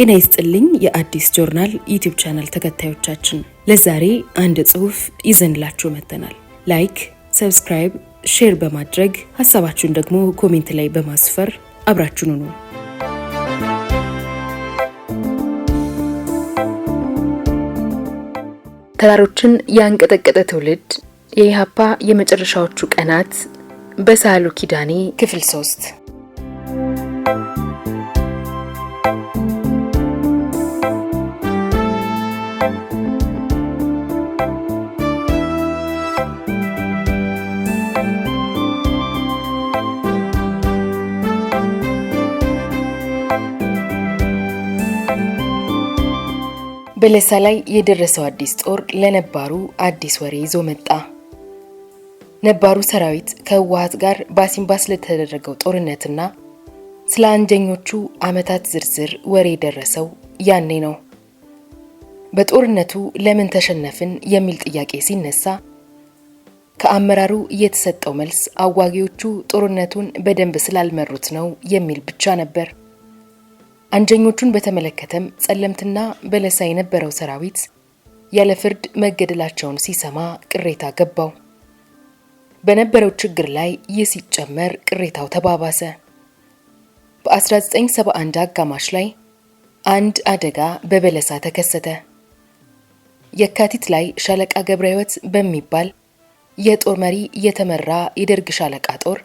ጤና ይስጥልኝ የአዲስ ጆርናል ዩቲዩብ ቻናል ተከታዮቻችን፣ ለዛሬ አንድ ጽሑፍ ይዘንላችሁ መጥተናል። ላይክ፣ ሰብስክራይብ፣ ሼር በማድረግ ሐሳባችሁን ደግሞ ኮሜንት ላይ በማስፈር አብራችሁን ሁኑ። ተራሮችን ያንቀጠቀጠ ትውልድ፣ የኢሃፓ የመጨረሻዎቹ ቀናት በሳህሉ ኪዳኔ ክፍል 3። በለሳ ላይ የደረሰው አዲስ ጦር ለነባሩ አዲስ ወሬ ይዞ መጣ። ነባሩ ሰራዊት ከህወሓት ጋር በአሲምባ ስለተደረገው ጦርነትና ስለ አንጀኞቹ ዓመታት ዝርዝር ወሬ ደረሰው ያኔ ነው። በጦርነቱ ለምን ተሸነፍን የሚል ጥያቄ ሲነሳ ከአመራሩ የተሰጠው መልስ አዋጊዎቹ ጦርነቱን በደንብ ስላልመሩት ነው የሚል ብቻ ነበር። አንጀኞቹን በተመለከተም ጸለምትና በለሳ የነበረው ሰራዊት ያለ ፍርድ መገደላቸውን ሲሰማ ቅሬታ ገባው። በነበረው ችግር ላይ ይህ ሲጨመር ቅሬታው ተባባሰ። በ1971 አጋማሽ ላይ አንድ አደጋ በበለሳ ተከሰተ። የካቲት ላይ ሻለቃ ገብረ ሕይወት በሚባል የጦር መሪ የተመራ የደርግ ሻለቃ ጦር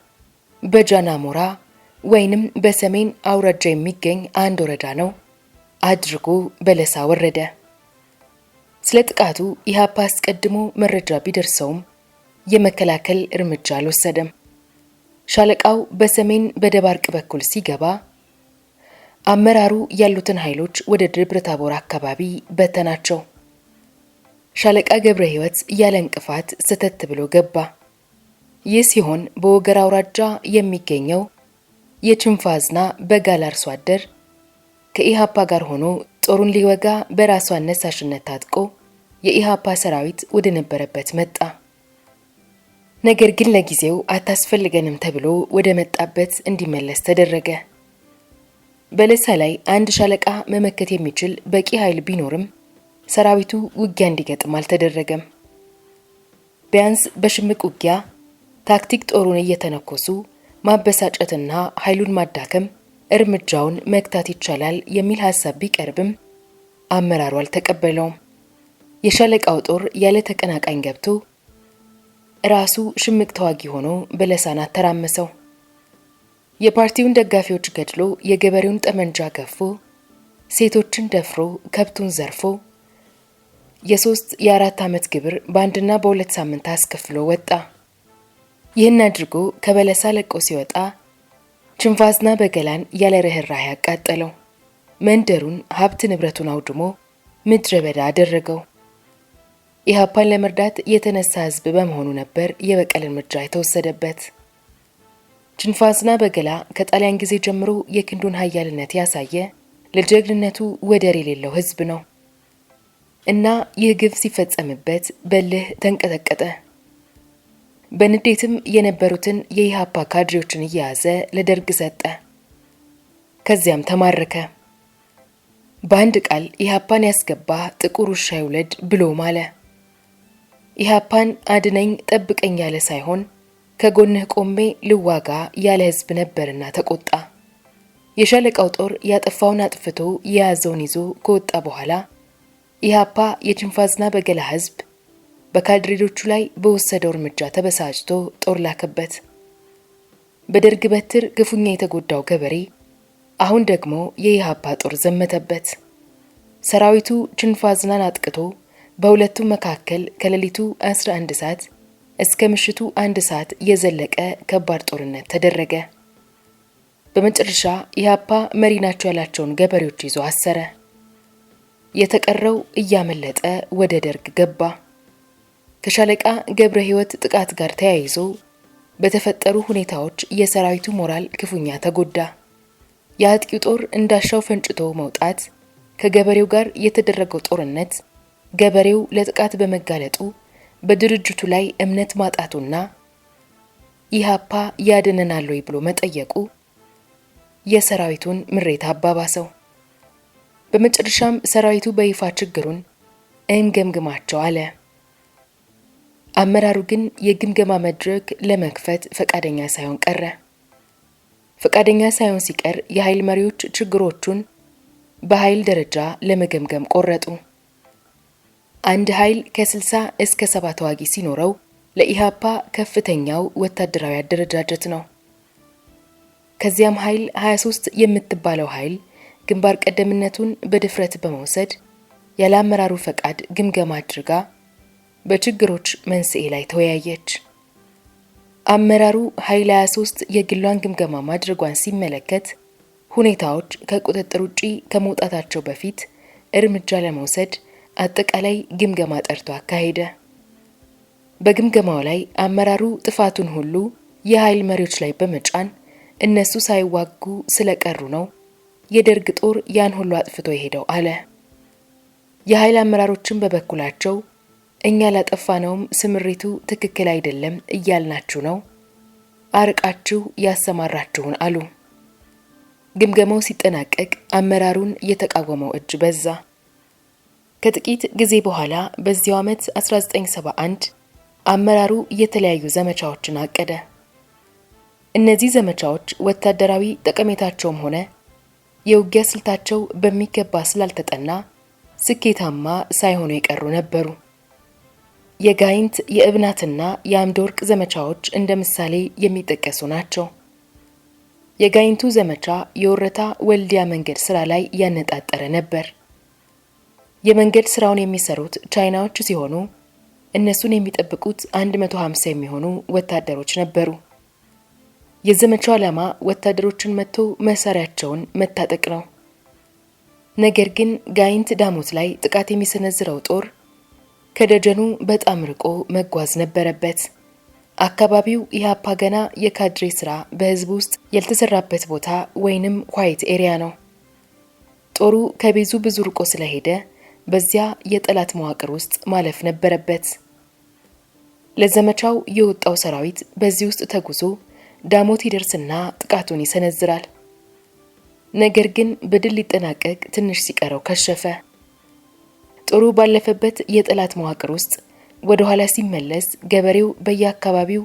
በጃናሞራ ወይንም በሰሜን አውራጃ የሚገኝ አንድ ወረዳ ነው አድርጎ በለሳ ወረደ። ስለ ጥቃቱ ኢሃፓ አስቀድሞ መረጃ ቢደርሰውም የመከላከል እርምጃ አልወሰደም። ሻለቃው በሰሜን በደባርቅ በኩል ሲገባ አመራሩ ያሉትን ኃይሎች ወደ ደብረ ታቦር አካባቢ በተናቸው። ሻለቃ ገብረ ሕይወት ያለ እንቅፋት ስተት ብሎ ገባ። ይህ ሲሆን በወገራ አውራጃ የሚገኘው የችንፋዝና በጋል አርሶ አደር ከኢሃፓ ጋር ሆኖ ጦሩን ሊወጋ በራሱ አነሳሽነት ታጥቆ የኢሃፓ ሰራዊት ወደ ነበረበት መጣ። ነገር ግን ለጊዜው አታስፈልገንም ተብሎ ወደ መጣበት እንዲመለስ ተደረገ። በለሳ ላይ አንድ ሻለቃ መመከት የሚችል በቂ ኃይል ቢኖርም ሰራዊቱ ውጊያ እንዲገጥም አልተደረገም። ቢያንስ በሽምቅ ውጊያ ታክቲክ ጦሩን እየተነኮሱ ማበሳጨትና ኃይሉን ማዳከም እርምጃውን መክታት ይቻላል የሚል ሐሳብ ቢቀርብም አመራሩ አልተቀበለውም። የሻለቃው ጦር ያለ ተቀናቃኝ ገብቶ ራሱ ሽምቅ ተዋጊ ሆኖ በለሳን አተራመሰው። የፓርቲውን ደጋፊዎች ገድሎ የገበሬውን ጠመንጃ ገፎ ሴቶችን ደፍሮ ከብቱን ዘርፎ የ3-4 ዓመት ግብር በአንድና በሁለት ሳምንት አስከፍሎ ወጣ። ይህን አድርጎ ከበለሳ ለቆ ሲወጣ ችንፋዝና በገላን ያለ ርህራሄ ያቃጠለው፣ መንደሩን ሀብት ንብረቱን አውድሞ ምድረ በዳ አደረገው። ኢሃፓን ለመርዳት የተነሳ ህዝብ በመሆኑ ነበር የበቀል እርምጃ የተወሰደበት። ችንፋዝና በገላ ከጣሊያን ጊዜ ጀምሮ የክንዱን ኃያልነት ያሳየ ለጀግንነቱ ወደር የሌለው ህዝብ ነው እና ይህ ግፍ ሲፈጸምበት በልህ ተንቀጠቀጠ። በንዴትም የነበሩትን የኢሃፓ ካድሬዎችን እየያዘ ለደርግ ሰጠ። ከዚያም ተማረከ። በአንድ ቃል ኢሃፓን ያስገባ ጥቁር ውሻ ይውለድ ብሎ ማለ። ኢሃፓን አድነኝ ጠብቀኝ ያለ ሳይሆን ከጎንህ ቆሜ ልዋጋ ያለ ህዝብ ነበርና ተቆጣ። የሻለቃው ጦር ያጠፋውን አጥፍቶ የያዘውን ይዞ ከወጣ በኋላ ኢሃፓ የችንፋዝና በገላ ህዝብ በካድሬዎቹ ላይ በወሰደው እርምጃ ተበሳጭቶ ጦር ላከበት። በደርግ በትር ክፉኛ የተጎዳው ገበሬ አሁን ደግሞ የኢሃፓ ጦር ዘመተበት። ሰራዊቱ ችንፋዝናን አጥቅቶ በሁለቱ መካከል ከሌሊቱ 11 ሰዓት እስከ ምሽቱ 1 ሰዓት የዘለቀ ከባድ ጦርነት ተደረገ። በመጨረሻ ኢሃፓ መሪ ናቸው ያላቸውን ገበሬዎች ይዞ አሰረ። የተቀረው እያመለጠ ወደ ደርግ ገባ። ከሻለቃ ገብረ ሕይወት ጥቃት ጋር ተያይዞ በተፈጠሩ ሁኔታዎች የሰራዊቱ ሞራል ክፉኛ ተጎዳ። የአጥቂው ጦር እንዳሻው ፈንጭቶ መውጣት፣ ከገበሬው ጋር የተደረገው ጦርነት፣ ገበሬው ለጥቃት በመጋለጡ በድርጅቱ ላይ እምነት ማጣቱና ኢሃፓ ያድነናል ወይ ብሎ መጠየቁ የሰራዊቱን ምሬት አባባሰው። በመጨረሻም ሰራዊቱ በይፋ ችግሩን እንገምግማቸው አለ። አመራሩ ግን የግምገማ መድረክ ለመክፈት ፈቃደኛ ሳይሆን ቀረ። ፈቃደኛ ሳይሆን ሲቀር የኃይል መሪዎች ችግሮቹን በኃይል ደረጃ ለመገምገም ቆረጡ። አንድ ኃይል ከ60 እስከ 70 ተዋጊ ሲኖረው ለኢሃፓ ከፍተኛው ወታደራዊ አደረጃጀት ነው። ከዚያም ኃይል 23 የምትባለው ኃይል ግንባር ቀደምነቱን በድፍረት በመውሰድ ያለ አመራሩ ፈቃድ ግምገማ አድርጋ በችግሮች መንስኤ ላይ ተወያየች። አመራሩ ኃይል 23 የግሏን ግምገማ ማድረጓን ሲመለከት ሁኔታዎች ከቁጥጥር ውጪ ከመውጣታቸው በፊት እርምጃ ለመውሰድ አጠቃላይ ግምገማ ጠርቶ አካሄደ። በግምገማው ላይ አመራሩ ጥፋቱን ሁሉ የኃይል መሪዎች ላይ በመጫን እነሱ ሳይዋጉ ስለቀሩ ነው የደርግ ጦር ያን ሁሉ አጥፍቶ የሄደው አለ። የኃይል አመራሮችን በበኩላቸው እኛ ላጠፋነውም ስምሪቱ ትክክል አይደለም እያልናችሁ ነው፣ አርቃችሁ ያሰማራችሁን አሉ። ግምገማው ሲጠናቀቅ አመራሩን የተቃወመው እጅ በዛ። ከጥቂት ጊዜ በኋላ በዚያው ዓመት 1971 አመራሩ የተለያዩ ዘመቻዎችን አቀደ። እነዚህ ዘመቻዎች ወታደራዊ ጠቀሜታቸውም ሆነ የውጊያ ስልታቸው በሚገባ ስላልተጠና ስኬታማ ሳይሆኑ የቀሩ ነበሩ። የጋይንት የእብናትና የአምድ ወርቅ ዘመቻዎች እንደ ምሳሌ የሚጠቀሱ ናቸው። የጋይንቱ ዘመቻ የወረታ ወልዲያ መንገድ ስራ ላይ ያነጣጠረ ነበር። የመንገድ ስራውን የሚሰሩት ቻይናዎች ሲሆኑ እነሱን የሚጠብቁት 150 የሚሆኑ ወታደሮች ነበሩ። የዘመቻው ዓላማ ወታደሮችን መጥቶ መሳሪያቸውን መታጠቅ ነው። ነገር ግን ጋይንት ዳሞት ላይ ጥቃት የሚሰነዝረው ጦር ከደጀኑ በጣም ርቆ መጓዝ ነበረበት። አካባቢው ኢሃፓ ገና የካድሬ ስራ በህዝብ ውስጥ ያልተሰራበት ቦታ ወይንም ዋይት ኤሪያ ነው። ጦሩ ከቤዙ ብዙ ርቆ ስለሄደ በዚያ የጠላት መዋቅር ውስጥ ማለፍ ነበረበት። ለዘመቻው የወጣው ሰራዊት በዚህ ውስጥ ተጉዞ ዳሞት ይደርስና ጥቃቱን ይሰነዝራል። ነገር ግን በድል ሊጠናቀቅ ትንሽ ሲቀረው ከሸፈ። ጦሩ ባለፈበት የጠላት መዋቅር ውስጥ ወደ ኋላ ሲመለስ ገበሬው በየአካባቢው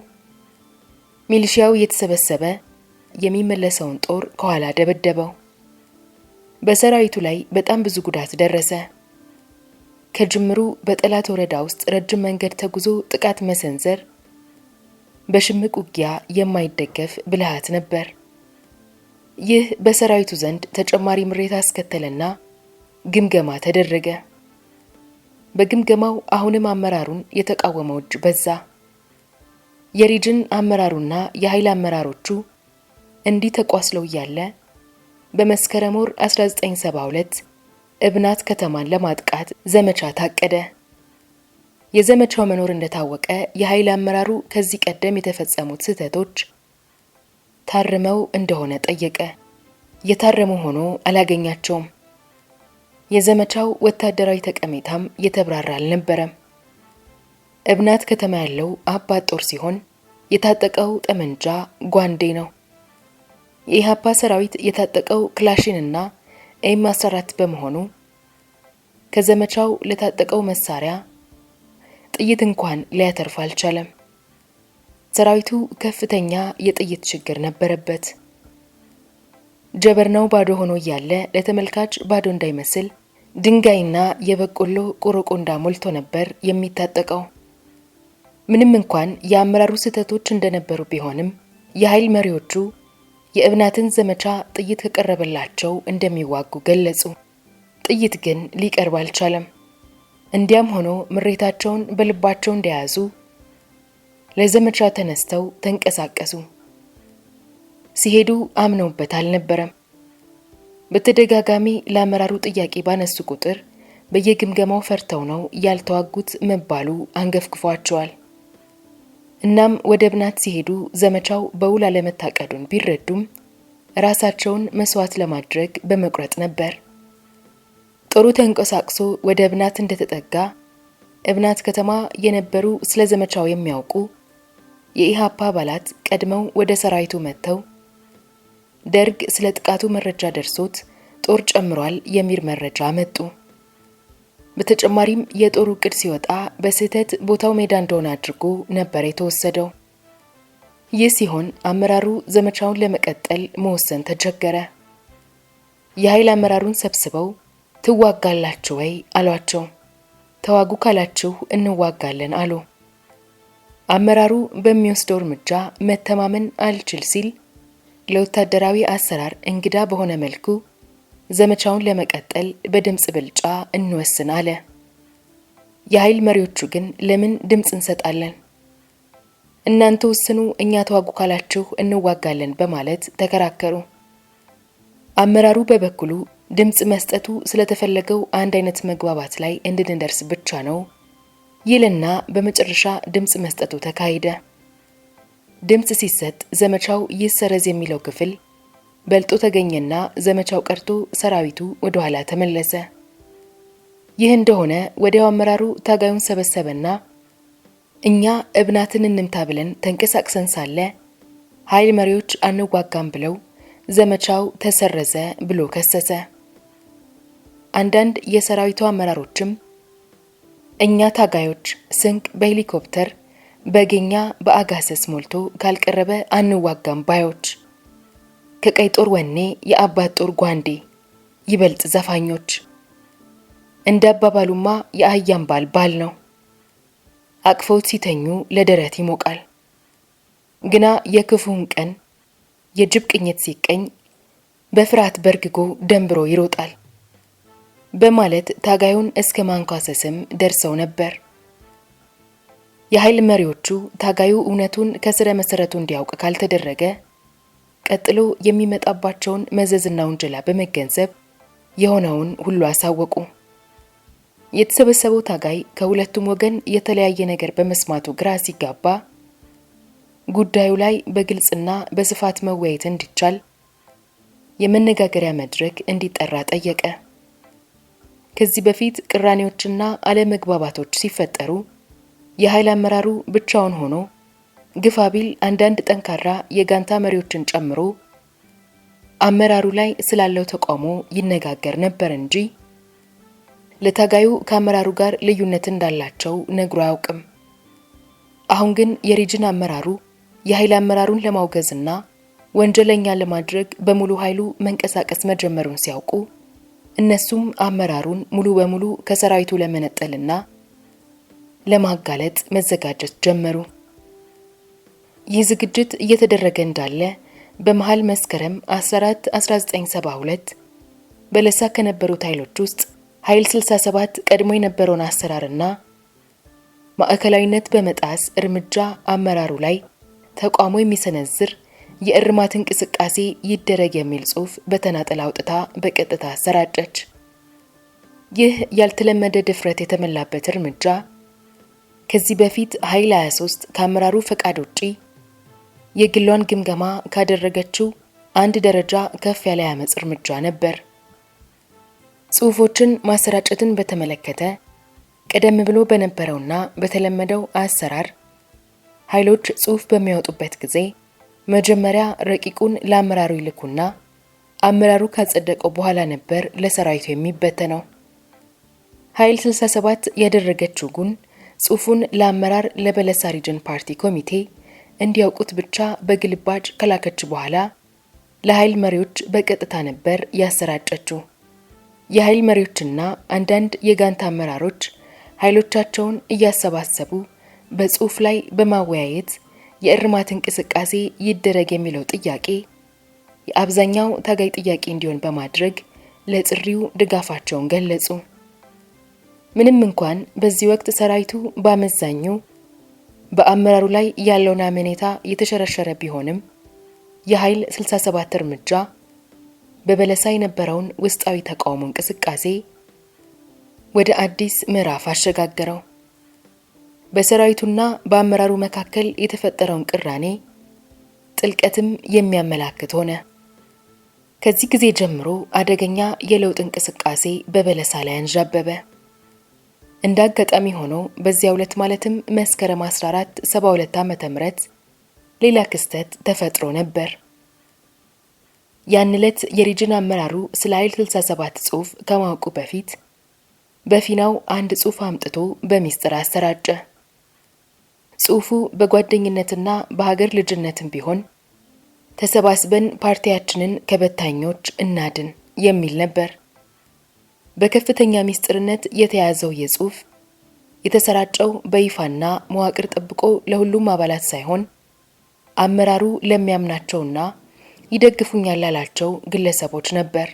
ሚሊሺያው የተሰበሰበ የሚመለሰውን ጦር ከኋላ ደበደበው። በሰራዊቱ ላይ በጣም ብዙ ጉዳት ደረሰ። ከጅምሩ በጠላት ወረዳ ውስጥ ረጅም መንገድ ተጉዞ ጥቃት መሰንዘር በሽምቅ ውጊያ የማይደገፍ ብልሃት ነበር። ይህ በሰራዊቱ ዘንድ ተጨማሪ ምሬት አስከተለና ግምገማ ተደረገ። በግምገማው አሁንም አመራሩን የተቃወመው እጅ በዛ። የሪጅን አመራሩና የኃይል አመራሮቹ እንዲህ ተቋስለው እያለ በመስከረም ወር 1972 እብናት ከተማን ለማጥቃት ዘመቻ ታቀደ። የዘመቻው መኖር እንደታወቀ የኃይል አመራሩ ከዚህ ቀደም የተፈጸሙት ስህተቶች ታርመው እንደሆነ ጠየቀ። የታረሙ ሆኖ አላገኛቸውም። የዘመቻው ወታደራዊ ጠቀሜታም የተብራራ አልነበረም። እብናት ከተማ ያለው አባት ጦር ሲሆን የታጠቀው ጠመንጃ ጓንዴ ነው። የኢሃፓ ሰራዊት የታጠቀው ክላሽንና ኤም14 በመሆኑ ከዘመቻው ለታጠቀው መሳሪያ ጥይት እንኳን ሊያተርፍ አልቻለም። ሰራዊቱ ከፍተኛ የጥይት ችግር ነበረበት። ጀበርናው ባዶ ሆኖ እያለ ለተመልካች ባዶ እንዳይመስል ድንጋይና የበቆሎ ቆረቆንዳ ሞልቶ ነበር የሚታጠቀው። ምንም እንኳን የአመራሩ ስህተቶች እንደነበሩ ቢሆንም የኃይል መሪዎቹ የእብናትን ዘመቻ ጥይት ከቀረበላቸው እንደሚዋጉ ገለጹ። ጥይት ግን ሊቀርብ አልቻለም። እንዲያም ሆኖ ምሬታቸውን በልባቸው እንደያዙ ለዘመቻ ተነስተው ተንቀሳቀሱ። ሲሄዱ አምነውበት አልነበረም። በተደጋጋሚ ለአመራሩ ጥያቄ ባነሱ ቁጥር በየግምገማው ፈርተው ነው ያልተዋጉት መባሉ አንገፍግፏቸዋል። እናም ወደ እብናት ሲሄዱ ዘመቻው በውል አለመታቀዱን ቢረዱም ራሳቸውን መስዋዕት ለማድረግ በመቁረጥ ነበር። ጦሩ ተንቀሳቅሶ ወደ እብናት እንደተጠጋ እብናት ከተማ የነበሩ ስለ ዘመቻው የሚያውቁ የኢሃፓ አባላት ቀድመው ወደ ሰራዊቱ መጥተው ደርግ ስለ ጥቃቱ መረጃ ደርሶት ጦር ጨምሯል የሚል መረጃ መጡ። በተጨማሪም የጦሩ ዕቅድ ሲወጣ በስህተት ቦታው ሜዳ እንደሆነ አድርጎ ነበር የተወሰደው። ይህ ሲሆን አመራሩ ዘመቻውን ለመቀጠል መወሰን ተቸገረ። የኃይል አመራሩን ሰብስበው ትዋጋላችሁ ወይ አሏቸው። ተዋጉ ካላችሁ እንዋጋለን አሉ። አመራሩ በሚወስደው እርምጃ መተማመን አልችል ሲል ለወታደራዊ አሰራር እንግዳ በሆነ መልኩ ዘመቻውን ለመቀጠል በድምጽ ብልጫ እንወስን አለ። የኃይል መሪዎቹ ግን ለምን ድምጽ እንሰጣለን? እናንተ ወስኑ፣ እኛ ተዋጉ ካላችሁ እንዋጋለን በማለት ተከራከሩ። አመራሩ በበኩሉ ድምጽ መስጠቱ ስለተፈለገው አንድ አይነት መግባባት ላይ እንድንደርስ ብቻ ነው ይልና በመጨረሻ ድምጽ መስጠቱ ተካሄደ። ድምጽ ሲሰጥ ዘመቻው ይሰረዝ የሚለው ክፍል በልጦ ተገኘና ዘመቻው ቀርቶ ሰራዊቱ ወደ ኋላ ተመለሰ። ይህ እንደሆነ ወዲያው አመራሩ ታጋዩን ሰበሰበና እኛ እብናትን እንምታ ብለን ተንቀሳቅሰን ሳለ ኃይል መሪዎች አንዋጋም ብለው ዘመቻው ተሰረዘ ብሎ ከሰሰ። አንዳንድ የሰራዊቱ አመራሮችም እኛ ታጋዮች ስንቅ በሄሊኮፕተር በገኛ በአጋሰስ ሞልቶ ካልቀረበ አንዋጋም ባዮች፣ ከቀይ ጦር ወኔ የአባት ጦር ጓንዴ ይበልጥ ዘፋኞች፣ እንዳባባሉማ የአህያም ባል ነው፣ አቅፈውት ሲተኙ ለደረት ይሞቃል፣ ግና የክፉን ቀን የጅብ ቅኝት ሲቀኝ በፍርሃት በርግጎ ደንብሮ ይሮጣል በማለት ታጋዩን እስከ ማንኳሰስም ደርሰው ነበር። የኃይል መሪዎቹ ታጋዩ እውነቱን ከስረ መሰረቱ እንዲያውቅ ካልተደረገ ቀጥሎ የሚመጣባቸውን መዘዝና ውንጀላ በመገንዘብ የሆነውን ሁሉ አሳወቁ። የተሰበሰበው ታጋይ ከሁለቱም ወገን የተለያየ ነገር በመስማቱ ግራ ሲጋባ ጉዳዩ ላይ በግልጽና በስፋት መወያየት እንዲቻል የመነጋገሪያ መድረክ እንዲጠራ ጠየቀ። ከዚህ በፊት ቅራኔዎችና አለመግባባቶች ሲፈጠሩ የኃይል አመራሩ ብቻውን ሆኖ ግፋቢል አንዳንድ ጠንካራ የጋንታ መሪዎችን ጨምሮ አመራሩ ላይ ስላለው ተቃውሞ ይነጋገር ነበር እንጂ ለታጋዩ ከአመራሩ ጋር ልዩነት እንዳላቸው ነግሮ አያውቅም። አሁን ግን የሪጅን አመራሩ የኃይል አመራሩን ለማውገዝና ወንጀለኛ ለማድረግ በሙሉ ኃይሉ መንቀሳቀስ መጀመሩን ሲያውቁ እነሱም አመራሩን ሙሉ በሙሉ ከሰራዊቱ ለመነጠልና ለማጋለጥ መዘጋጀት ጀመሩ። ይህ ዝግጅት እየተደረገ እንዳለ በመሃል መስከረም 14 1972 በለሳ ከነበሩት ኃይሎች ውስጥ ኃይል 67 ቀድሞ የነበረውን አሰራርና ማዕከላዊነት በመጣስ እርምጃ አመራሩ ላይ ተቋሞ የሚሰነዝር የእርማት እንቅስቃሴ ይደረግ የሚል ጽሑፍ በተናጠል አውጥታ በቀጥታ አሰራጨች። ይህ ያልተለመደ ድፍረት የተመላበት እርምጃ ከዚህ በፊት ኃይል 23 ከአመራሩ ፈቃድ ውጪ የግሏን ግምገማ ካደረገችው አንድ ደረጃ ከፍ ያለ ያመጽ እርምጃ ነበር። ጽሑፎችን ማሰራጨትን በተመለከተ ቀደም ብሎ በነበረውና በተለመደው አሰራር ኃይሎች ጽሑፍ በሚያወጡበት ጊዜ መጀመሪያ ረቂቁን ለአመራሩ ይልኩና አመራሩ ካጸደቀው በኋላ ነበር ለሰራዊቱ የሚበተነው። ኃይል 67 ያደረገችው ግን ጽሑፉን ለአመራር ለበለሳ ሪጅን ፓርቲ ኮሚቴ እንዲያውቁት ብቻ በግልባጭ ከላከች በኋላ ለኃይል መሪዎች በቀጥታ ነበር ያሰራጨችው። የኃይል መሪዎችና አንዳንድ የጋንታ አመራሮች ኃይሎቻቸውን እያሰባሰቡ በጽሑፍ ላይ በማወያየት የእርማት እንቅስቃሴ ይደረግ የሚለው ጥያቄ የአብዛኛው ታጋይ ጥያቄ እንዲሆን በማድረግ ለጥሪው ድጋፋቸውን ገለጹ። ምንም እንኳን በዚህ ወቅት ሰራዊቱ በአመዛኙ በአመራሩ ላይ ያለውን አመኔታ የተሸረሸረ ቢሆንም የኃይል 67 እርምጃ በበለሳ የነበረውን ውስጣዊ ተቃውሞ እንቅስቃሴ ወደ አዲስ ምዕራፍ አሸጋገረው። በሰራዊቱና በአመራሩ መካከል የተፈጠረውን ቅራኔ ጥልቀትም የሚያመላክት ሆነ። ከዚህ ጊዜ ጀምሮ አደገኛ የለውጥ እንቅስቃሴ በበለሳ ላይ አንዣበበ። እንዳጋጣሚ ሆኖ በዚያው ዕለት ማለትም መስከረም 14 72 ዓ.ም ሌላ ክስተት ተፈጥሮ ነበር። ያን ዕለት የሪጅን አመራሩ ስለ ኃይል 67 ጽሑፍ ከማወቁ በፊት በፊናው አንድ ጽሑፍ አምጥቶ በሚስጥር አሰራጨ። ጽሑፉ በጓደኝነትና በሀገር ልጅነትም ቢሆን ተሰባስበን ፓርቲያችንን ከበታኞች እናድን የሚል ነበር። በከፍተኛ ሚስጥርነት የተያዘው የጽሑፍ የተሰራጨው በይፋና መዋቅር ጠብቆ ለሁሉም አባላት ሳይሆን አመራሩ ለሚያምናቸውና ይደግፉኛል ላላቸው ግለሰቦች ነበር።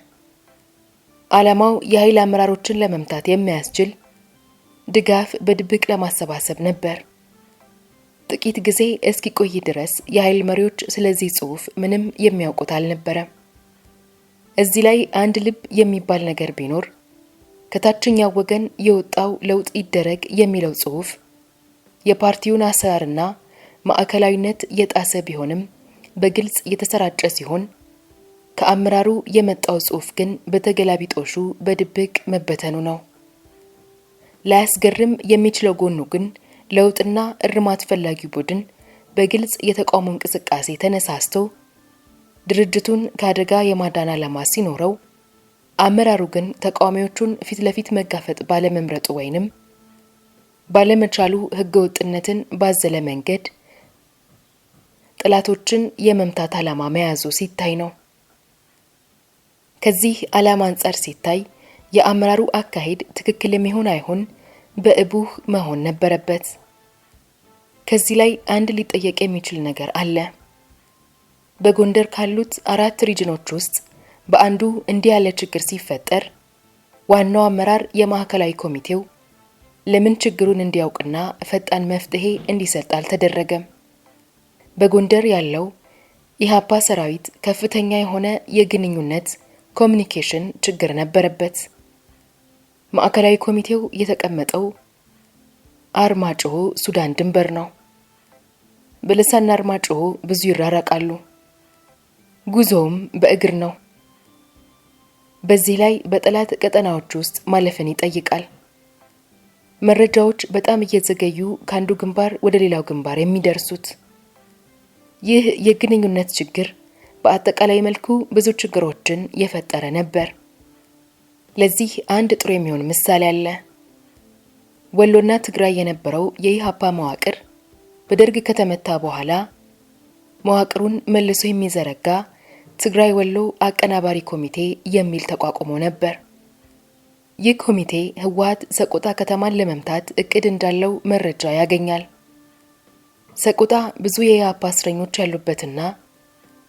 ዓላማው የኃይል አመራሮችን ለመምታት የሚያስችል ድጋፍ በድብቅ ለማሰባሰብ ነበር። ጥቂት ጊዜ እስኪቆይ ድረስ የኃይል መሪዎች ስለዚህ ጽሑፍ ምንም የሚያውቁት አልነበረም። እዚህ ላይ አንድ ልብ የሚባል ነገር ቢኖር ከታችኛው ወገን የወጣው ለውጥ ይደረግ የሚለው ጽሑፍ የፓርቲውን አሰራርና ማዕከላዊነት የጣሰ ቢሆንም በግልጽ የተሰራጨ ሲሆን ከአመራሩ የመጣው ጽሑፍ ግን በተገላቢጦሹ በድብቅ መበተኑ ነው። ላያስገርም የሚችለው ጎኑ ግን ለውጥና እርማት ፈላጊው ቡድን በግልጽ የተቃውሞ እንቅስቃሴ ተነሳስቶ ድርጅቱን ከአደጋ የማዳን ዓላማ ሲኖረው አመራሩ ግን ተቃዋሚዎቹን ፊት ለፊት መጋፈጥ ባለመምረጡ ወይንም ባለመቻሉ ህገወጥነትን ባዘለ መንገድ ጠላቶችን የመምታት ዓላማ መያዙ ሲታይ ነው። ከዚህ ዓላማ አንጻር ሲታይ የአመራሩ አካሄድ ትክክል የሚሆን አይሆን በእቡህ መሆን ነበረበት። ከዚህ ላይ አንድ ሊጠየቅ የሚችል ነገር አለ። በጎንደር ካሉት 4 ሪጅኖች ውስጥ በአንዱ እንዲህ ያለ ችግር ሲፈጠር ዋናው አመራር የማዕከላዊ ኮሚቴው ለምን ችግሩን እንዲያውቅና ፈጣን መፍትሄ እንዲሰጥ አልተደረገም? በጎንደር ያለው ኢህአፓ ሰራዊት ከፍተኛ የሆነ የግንኙነት ኮሚኒኬሽን ችግር ነበረበት። ማዕከላዊ ኮሚቴው የተቀመጠው አርማጭሆ ሱዳን ድንበር ነው። በለሳና አርማጭሆ ብዙ ይራራቃሉ። ጉዞውም በእግር ነው። በዚህ ላይ በጠላት ቀጠናዎች ውስጥ ማለፍን ይጠይቃል። መረጃዎች በጣም እየዘገዩ ካንዱ ግንባር ወደ ሌላው ግንባር የሚደርሱት ይህ የግንኙነት ችግር በአጠቃላይ መልኩ ብዙ ችግሮችን የፈጠረ ነበር። ለዚህ አንድ ጥሩ የሚሆን ምሳሌ አለ። ወሎና ትግራይ የነበረው የኢህአፓ መዋቅር በደርግ ከተመታ በኋላ መዋቅሩን መልሶ የሚዘረጋ ትግራይ ወሎ አቀናባሪ ኮሚቴ የሚል ተቋቁሞ ነበር። ይህ ኮሚቴ ህወሓት ሰቆጣ ከተማን ለመምታት እቅድ እንዳለው መረጃ ያገኛል። ሰቆጣ ብዙ የኢህአፓ እስረኞች ያሉበትና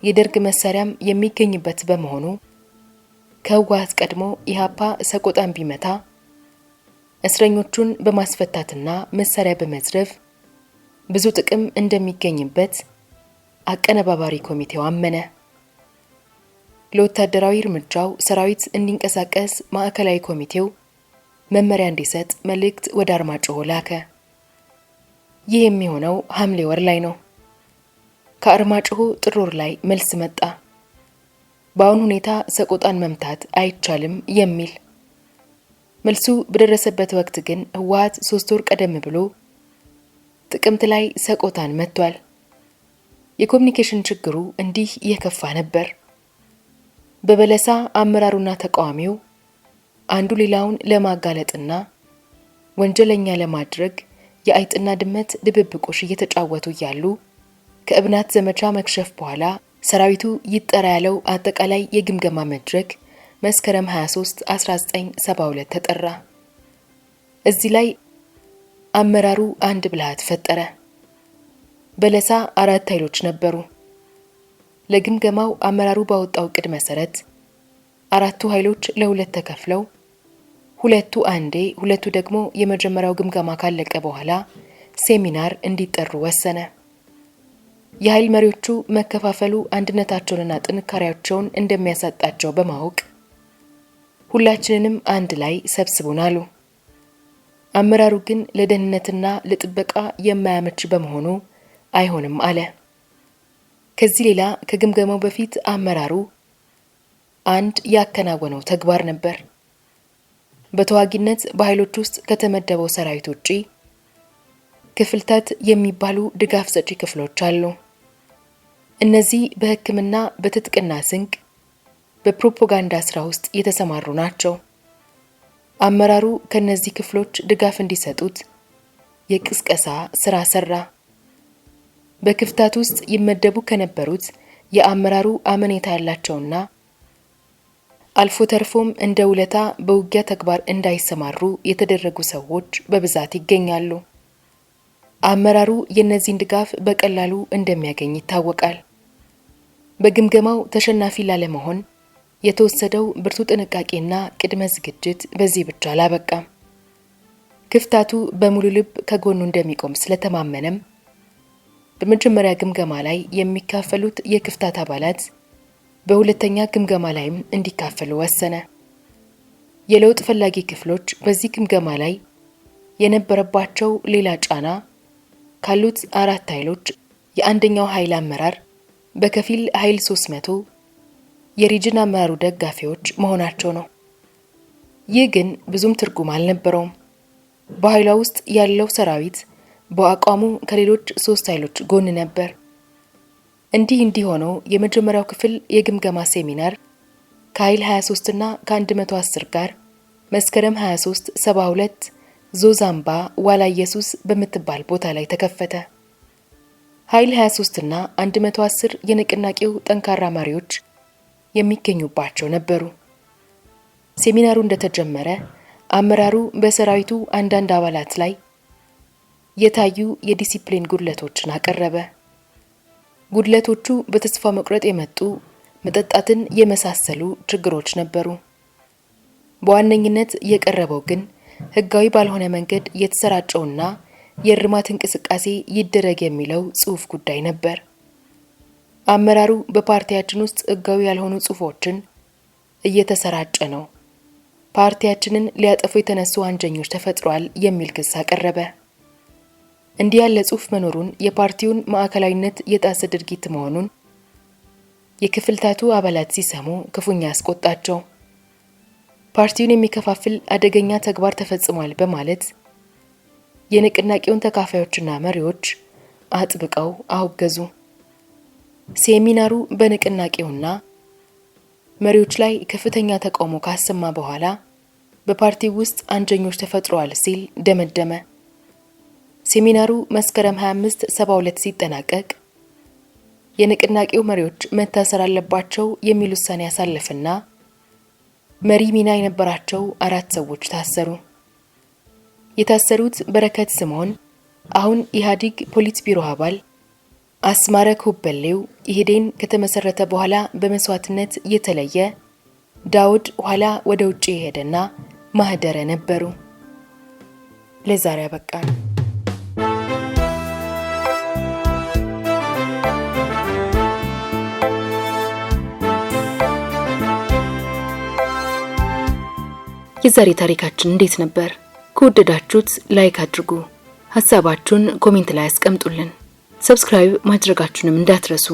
የደርግ መሳሪያም የሚገኝበት በመሆኑ ከህወሓት ቀድሞ ኢህአፓ ሰቆጣን ቢመታ እስረኞቹን በማስፈታትና መሳሪያ በመዝረፍ ብዙ ጥቅም እንደሚገኝበት አቀነባባሪ ኮሚቴው አመነ። ለወታደራዊ እርምጃው ሰራዊት እንዲንቀሳቀስ ማዕከላዊ ኮሚቴው መመሪያ እንዲሰጥ መልእክት ወደ አርማጭሆ ላከ። ይህ የሚሆነው ሐምሌ ወር ላይ ነው። ከአርማጭሆ ጥር ወር ላይ መልስ መጣ። በአሁን ሁኔታ ሰቆጣን መምታት አይቻልም የሚል። መልሱ በደረሰበት ወቅት ግን ህወሓት 3 ወር ቀደም ብሎ ጥቅምት ላይ ሰቆጣን መቷል። የኮሚኒኬሽን ችግሩ እንዲህ የከፋ ነበር። በበለሳ አመራሩና ተቃዋሚው አንዱ ሌላውን ለማጋለጥና ወንጀለኛ ለማድረግ የአይጥና ድመት ድብብቆሽ እየተጫወቱ እያሉ ከእብናት ዘመቻ መክሸፍ በኋላ ሰራዊቱ ይጠራ ያለው አጠቃላይ የግምገማ መድረክ መስከረም 23 1972 ተጠራ። እዚህ ላይ አመራሩ አንድ ብልሃት ፈጠረ። በለሳ 4 ኃይሎች ነበሩ። ለግምገማው አመራሩ ባወጣው ዕቅድ መሰረት 4ቱ ኃይሎች ለ2 ተከፍለው 2ቱ አንዴ 2ቱ ደግሞ የመጀመሪያው ግምገማ ካለቀ በኋላ ሴሚናር እንዲጠሩ ወሰነ። የኃይል መሪዎቹ መከፋፈሉ አንድነታቸውንና ጥንካሬያቸውን እንደሚያሳጣቸው በማወቅ ሁላችንንም አንድ ላይ ሰብስቡን አሉ። አመራሩ ግን ለደህንነትና ለጥበቃ የማያመች በመሆኑ አይሆንም አለ። ከዚህ ሌላ ከግምገማው በፊት አመራሩ አንድ ያከናወነው ተግባር ነበር። በተዋጊነት በኃይሎች ውስጥ ከተመደበው ሰራዊት ውጪ ክፍልታት የሚባሉ ድጋፍ ሰጪ ክፍሎች አሉ። እነዚህ በሕክምና በትጥቅና ስንቅ በፕሮፓጋንዳ ስራ ውስጥ የተሰማሩ ናቸው። አመራሩ ከነዚህ ክፍሎች ድጋፍ እንዲሰጡት የቅስቀሳ ስራ ሰራ። በክፍታት ውስጥ ይመደቡ ከነበሩት የአመራሩ አመኔታ ያላቸውና አልፎ ተርፎም እንደ ውለታ በውጊያ ተግባር እንዳይሰማሩ የተደረጉ ሰዎች በብዛት ይገኛሉ። አመራሩ የነዚህን ድጋፍ በቀላሉ እንደሚያገኝ ይታወቃል። በግምገማው ተሸናፊ ላለመሆን የተወሰደው ብርቱ ጥንቃቄና ቅድመ ዝግጅት በዚህ ብቻ አላበቃም። ክፍታቱ በሙሉ ልብ ከጎኑ እንደሚቆም ስለተማመነም በመጀመሪያ ግምገማ ላይ የሚካፈሉት የክፍታት አባላት በሁለተኛ ግምገማ ላይም እንዲካፈሉ ወሰነ። የለውጥ ፈላጊ ክፍሎች በዚህ ግምገማ ላይ የነበረባቸው ሌላ ጫና ካሉት 4 ኃይሎች የአንደኛው ኃይል አመራር በከፊል ኃይል 300 የሪጅን አመራሩ ደጋፊዎች መሆናቸው ነው። ይህ ግን ብዙም ትርጉም አልነበረውም። በኃይሏ ውስጥ ያለው ሰራዊት በአቋሙ ከሌሎች 3 ኃይሎች ጎን ነበር። እንዲህ ሆኖ የመጀመሪያው ክፍል የግምገማ ሴሚናር ከኃይል 23 እና ከ110 ጋር መስከረም 23 72 ዞዛምባ ዋላ ኢየሱስ በምትባል ቦታ ላይ ተከፈተ። ኃይል 23 እና 110 የንቅናቄው ጠንካራ መሪዎች የሚገኙባቸው ነበሩ። ሴሚናሩ እንደተጀመረ አመራሩ በሰራዊቱ አንዳንድ አባላት ላይ የታዩ የዲሲፕሊን ጉድለቶችን አቀረበ። ጉድለቶቹ በተስፋ መቁረጥ የመጡ መጠጣትን የመሳሰሉ ችግሮች ነበሩ። በዋነኝነት የቀረበው ግን ህጋዊ ባልሆነ መንገድ የተሰራጨውና የእርማት እንቅስቃሴ ይደረግ የሚለው ጽሑፍ ጉዳይ ነበር። አመራሩ በፓርቲያችን ውስጥ ህጋዊ ያልሆኑ ጽሑፎችን እየተሰራጨ ነው፣ ፓርቲያችንን ሊያጠፉ የተነሱ ወንጀኞች ተፈጥሯል የሚል ክስ አቀረበ። እንዲህ ያለ ጽሑፍ መኖሩን የፓርቲውን ማዕከላዊነት የጣሰ ድርጊት መሆኑን የክፍልታቱ አባላት ሲሰሙ ክፉኛ አስቆጣቸው። ፓርቲውን የሚከፋፍል አደገኛ ተግባር ተፈጽሟል በማለት የንቅናቄውን ተካፋዮችና መሪዎች አጥብቀው አወገዙ። ሴሚናሩ በንቅናቄውና መሪዎች ላይ ከፍተኛ ተቃውሞ ካሰማ በኋላ በፓርቲው ውስጥ አንጀኞች ተፈጥሯል ሲል ደመደመ። ሴሚናሩ መስከረም 25 72 ሲጠናቀቅ የንቅናቄው መሪዎች መታሰር አለባቸው የሚል ውሳኔ ያሳለፈና መሪ ሚና የነበራቸው 4 ሰዎች ታሰሩ። የታሰሩት በረከት ስምዖን አሁን ኢህአዴግ ፖሊት ቢሮ አባል፣ አስማረ ኮበሌው ኢህዴን ከተመሰረተ በኋላ በመስዋዕትነት የተለየ፣ ዳውድ ኋላ ወደ ውጪ የሄደና ማህደረ ነበሩ። ለዛሬ አበቃን። የዛሬ ታሪካችን እንዴት ነበር? ከወደዳችሁት ላይክ አድርጉ። ሐሳባችሁን ኮሜንት ላይ አስቀምጡልን። ሰብስክራይብ ማድረጋችሁንም እንዳትረሱ።